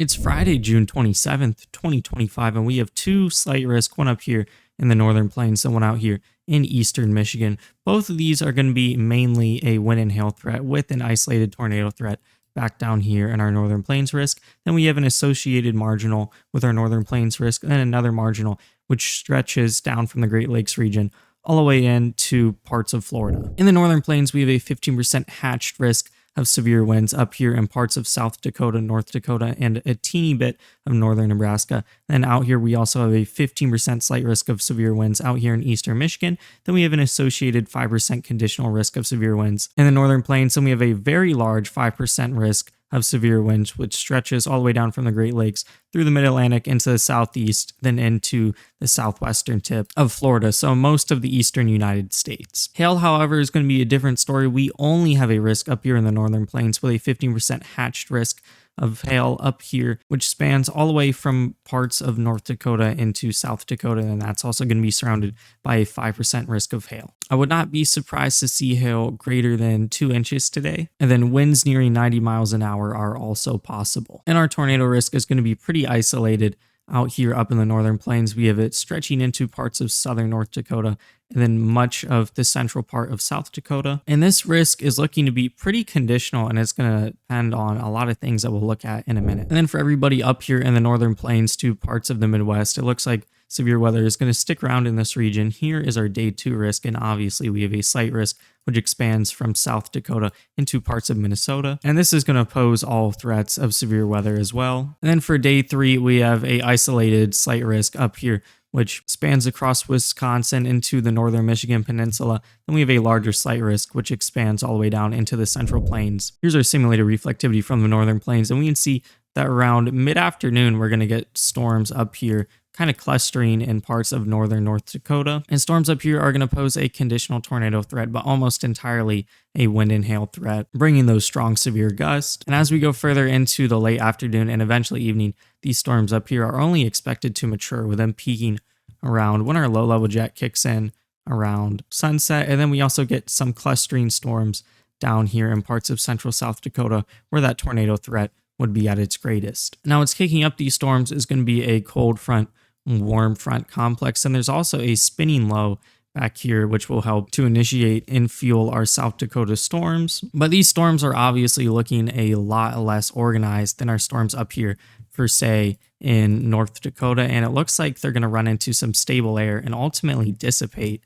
It's Friday, June 27th, 2025, and we have two slight risk, one up here in the northern plains and one out here in eastern Michigan. Both of these are going to be mainly a wind and hail threat with an isolated tornado threat back down here in our northern plains risk. Then we have an associated marginal with our northern plains risk, and then another marginal which stretches down from the Great Lakes region all the way into parts of Florida. In the northern plains, we have a 15% hatched risk of severe winds up here in parts of South Dakota, North Dakota, and a teeny bit of northern Nebraska. Then out here, we also have a 15% slight risk of severe winds out here in eastern Michigan. Then we have an associated 5% conditional risk of severe winds in the northern plains. And we have a very large 5% risk of severe winds, which stretches all the way down from the Great Lakes through the mid-Atlantic into the southeast, then into the southwestern tip of Florida, so most of the eastern United States. Hail, however, is going to be a different story. We only have a risk up here in the northern plains with a 15% hatched risk of hail up here, which spans all the way from parts of North Dakota into South Dakota, and that's also going to be surrounded by a 5% risk of hail. I would not be surprised to see hail greater than 2 inches today, and then winds nearing 90 miles an hour are also possible. And our tornado risk is going to be pretty isolated out here up in the northern plains. We have it stretching into parts of southern North Dakota and then much of the central part of South Dakota. And this risk is looking to be pretty conditional, and it's going to depend on a lot of things that we'll look at in a minute. And then for everybody up here in the northern plains to parts of the Midwest, it looks like severe weather is going to stick around in this region. Here is our day 2 risk, and obviously we have a slight risk which expands from South Dakota into parts of Minnesota. And this is going to pose all threats of severe weather as well. And then for day 3, we have a isolated slight risk up here, which spans across Wisconsin into the northern Michigan peninsula. Then we have a larger slight risk, which expands all the way down into the central plains. Here's our simulated reflectivity from the northern plains, and we can see that around mid-afternoon, we're going to get storms up here kind of clustering in parts of northern North Dakota. And storms up here are going to pose a conditional tornado threat, but almost entirely a wind and hail threat, bringing those strong severe gusts. And as we go further into the late afternoon and eventually evening, these storms up here are only expected to mature, with them peaking around when our low-level jet kicks in around sunset. And then we also get some clustering storms down here in parts of central South Dakota where that tornado threat would be at its greatest. Now, what's kicking up these storms is going to be a cold front, warm front complex, and there's also a spinning low back here which will help to initiate and fuel our South Dakota storms. But these storms are obviously looking a lot less organized than our storms up here for, say, in North Dakota, and it looks like they're going to run into some stable air and ultimately dissipate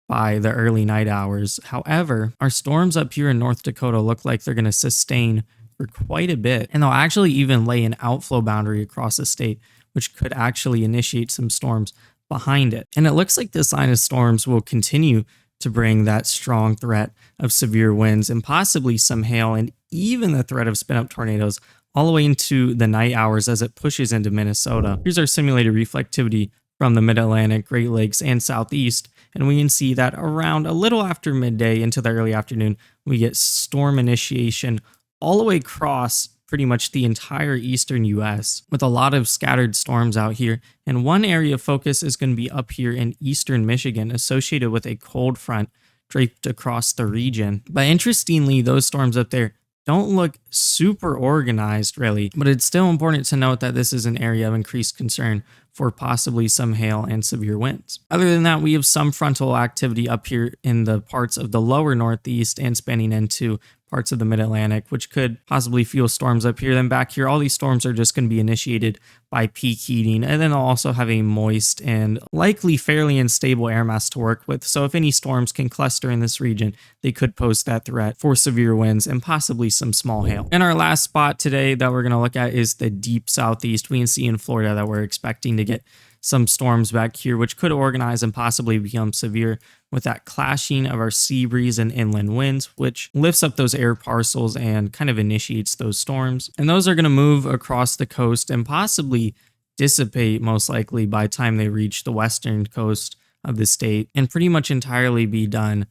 by the early night hours. However, our storms up here in North Dakota look like they're going to sustain for quite a bit, and they'll actually even lay an outflow boundary across the state, which could actually initiate some storms behind it. And it looks like this line of storms will continue to bring that strong threat of severe winds and possibly some hail and even the threat of spin-up tornadoes all the way into the night hours as it pushes into Minnesota. Here's our simulated reflectivity from the Mid-Atlantic, Great Lakes, and Southeast. And we can see that around a little after midday into the early afternoon, we get storm initiation all the way across pretty much the entire eastern US, with a lot of scattered storms out here. And one area of focus is going to be up here in eastern Michigan, associated with a cold front draped across the region. But interestingly, those storms up there don't look super organized, really, but it's still important to note that this is an area of increased concern for possibly some hail and severe winds. Other than that, we have some frontal activity up here in the parts of the lower northeast and spanning into parts of the mid-Atlantic, which could possibly fuel storms up here. Then back here, all these storms are just going to be initiated by peak heating, and then they'll also have a moist and likely fairly unstable air mass to work with. So if any storms can cluster in this region, they could pose that threat for severe winds and possibly some small hail. And our last spot today that we're going to look at is the deep southeast. We can see in Florida that we're expecting to get some storms back here, which could organize and possibly become severe with that clashing of our sea breeze and inland winds, which lifts up those air parcels and kind of initiates those storms. And those are going to move across the coast and possibly dissipate, most likely by the time they reach the western coast of the state, and pretty much entirely be done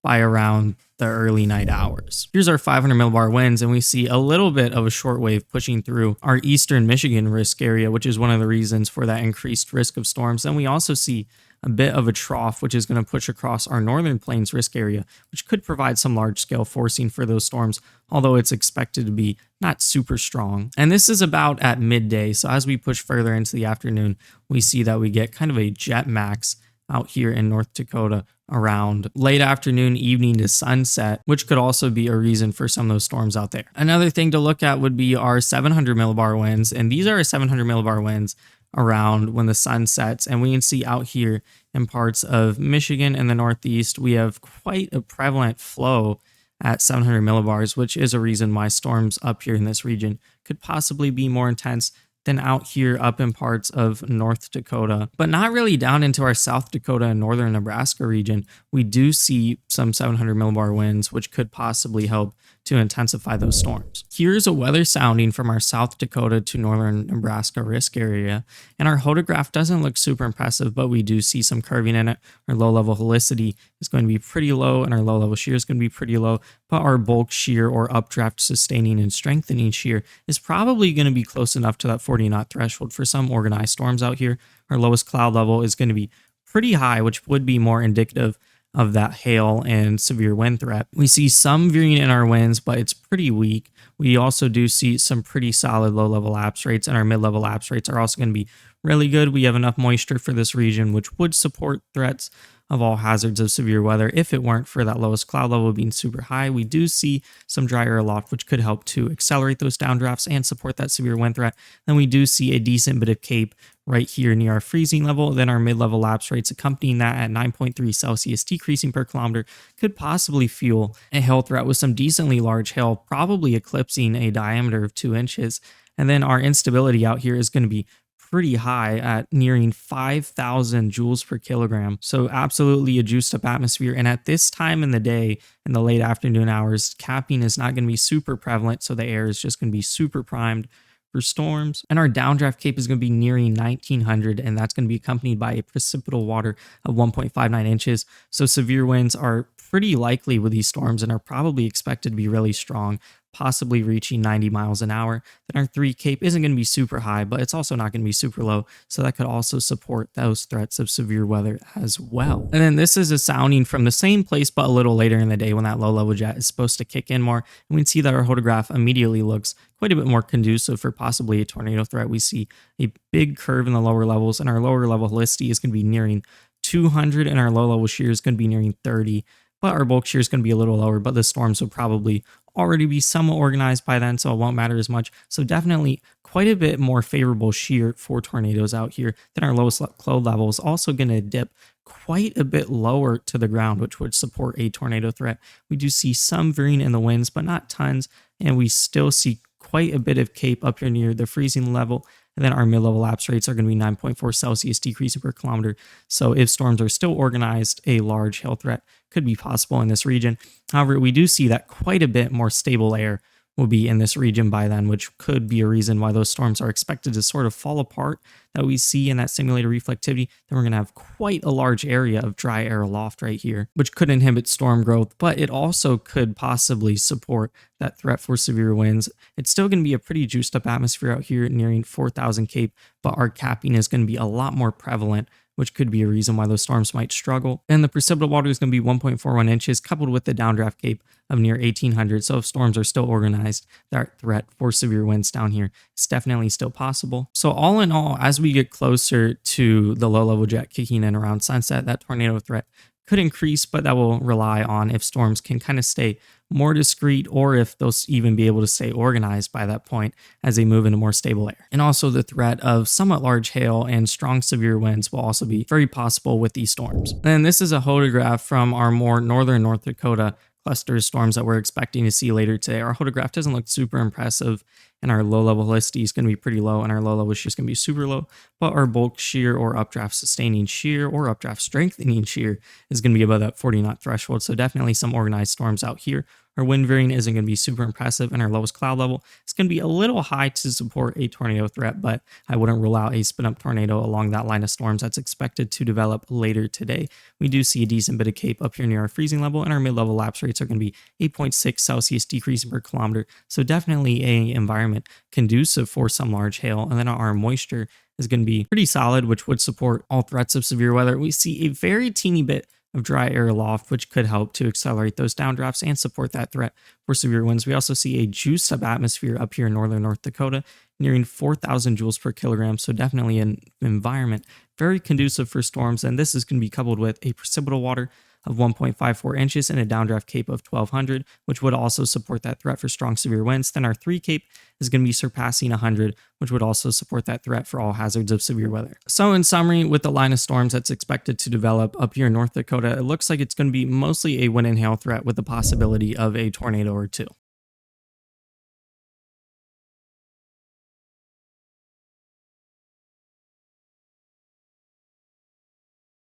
by around the early night hours. Here's our 500 millibar winds, and we see a little bit of a short wave pushing through our eastern Michigan risk area, which is one of the reasons for that increased risk of storms. And we also see a bit of a trough, which is going to push across our northern plains risk area, which could provide some large-scale forcing for those storms, although it's expected to be not super strong. And this is about at midday. So as we push further into the afternoon, we see that we get kind of a jet max out here in North Dakota around late afternoon, evening to sunset, which could also be a reason for some of those storms out there. Another thing to look at would be our 700 millibar winds. And these are 700 millibar winds around when the sun sets. And we can see out here in parts of Michigan and the Northeast, we have quite a prevalent flow at 700 millibars, which is a reason why storms up here in this region could possibly be more intense than out here up in parts of North Dakota, but not really down into our South Dakota and northern Nebraska region. We do see some 700 millibar winds, which could possibly help to intensify those storms. Here's a weather sounding from our South Dakota to northern Nebraska risk area, and our hodograph doesn't look super impressive, but we do see some curving in it. Our low level helicity is going to be pretty low, and our low level shear is going to be pretty low, but our bulk shear or updraft sustaining and strengthening shear is probably going to be close enough to that 40 knot threshold for some organized storms out here. Our lowest cloud level is going to be pretty high, which would be more indicative of that hail and severe wind threat. We see some veering in our winds, but it's pretty weak. We also do see some pretty solid low-level lapse rates, and our mid-level lapse rates are also going to be really good. We have enough moisture for this region, which would support threats of all hazards of severe weather if it weren't for that lowest cloud level being super high. We do see some dry air aloft, which could help to accelerate those downdrafts and support that severe wind threat. Then we do see a decent bit of cape right here near our freezing level. Then our mid-level lapse rates accompanying that at 9.3 Celsius decreasing per kilometer could possibly fuel a hail threat with some decently large hail, probably eclipsing a diameter of 2 inches. And then our instability out here is going to be pretty high at nearing 5,000 joules per kilogram. So absolutely a juiced up atmosphere. And at this time in the day, in the late afternoon hours, capping is not going to be super prevalent. So the air is just going to be super primed for storms. And our downdraft cape is going to be nearing 1900, and that's going to be accompanied by a precipitable water of 1.59 inches. So severe winds are pretty likely with these storms and are probably expected to be really strong, possibly reaching 90 miles an hour. Then our 3 cape isn't going to be super high, but it's also not going to be super low. So that could also support those threats of severe weather as well. And then this is a sounding from the same place, but a little later in the day when that low level jet is supposed to kick in more. And we can see that our hodograph immediately looks quite a bit more conducive for possibly a tornado threat. We see a big curve in the lower levels, and our lower level helicity is going to be nearing 200, and our low level shear is going to be nearing 30. But our bulk shear is going to be a little lower, but the storms will probably already be somewhat organized by then, so it won't matter as much. So definitely quite a bit more favorable shear for tornadoes out here than our lowest cloud levels. Also going to dip quite a bit lower to the ground, which would support a tornado threat. We do see some veering in the winds, but not tons, and we still see quite a bit of cape up here near the freezing level. And then our mid-level lapse rates are going to be 9.4 Celsius decreasing per kilometer. So if storms are still organized, a large hail threat could be possible in this region. However, we do see that quite a bit more stable air will be in this region by then, which could be a reason why those storms are expected to sort of fall apart that we see in that simulated reflectivity. Then we're going to have quite a large area of dry air aloft right here, which could inhibit storm growth, but it also could possibly support that threat for severe winds. It's still going to be a pretty juiced up atmosphere out here nearing 4,000 cape, but our capping is going to be a lot more prevalent, which could be a reason why those storms might struggle. And the precipitable water is going to be 1.41 inches, coupled with the downdraft cape of near 1,800. So if storms are still organized, that threat for severe winds down here is definitely still possible. So all in all, as we get closer to the low-level jet kicking in around sunset, that tornado threat could increase, but that will rely on if storms can kind of stay more discreet or if they'll even be able to stay organized by that point as they move into more stable air. And also the threat of somewhat large hail and strong severe winds will also be very possible with these storms. And this is a hodograph from our more northern North Dakota cluster storms that we're expecting to see later today. Our hodograph doesn't look super impressive, and our low-level helicity is going to be pretty low, and our low-level shear is going to be super low, but our bulk shear or updraft sustaining shear or updraft strengthening shear is going to be above that 40 knot threshold. So definitely some organized storms out here. Our wind veering isn't going to be super impressive, and our lowest cloud level is going to be a little high to support a tornado threat, but I wouldn't rule out a spin-up tornado along that line of storms that's expected to develop later today. We do see a decent bit of cape up here near our freezing level, and our mid-level lapse rates are going to be 8.6 Celsius decreasing per kilometer, so definitely a environment conducive for some large hail. And then our moisture is going to be pretty solid, which would support all threats of severe weather. We see a very teeny bit of dry air aloft, which could help to accelerate those downdrafts and support that threat for severe winds. We also see a juice subatmosphere up here in northern North Dakota, nearing 4,000 joules per kilogram. So definitely an environment very conducive for storms. And this is going to be coupled with a precipitable water of 1.54 inches and a downdraft cape of 1,200, which would also support that threat for strong severe winds. Then our 3 cape is going to be surpassing 100, which would also support that threat for all hazards of severe weather. So in summary, with the line of storms that's expected to develop up here in North Dakota, it looks like it's going to be mostly a wind and hail threat with the possibility of a tornado or two.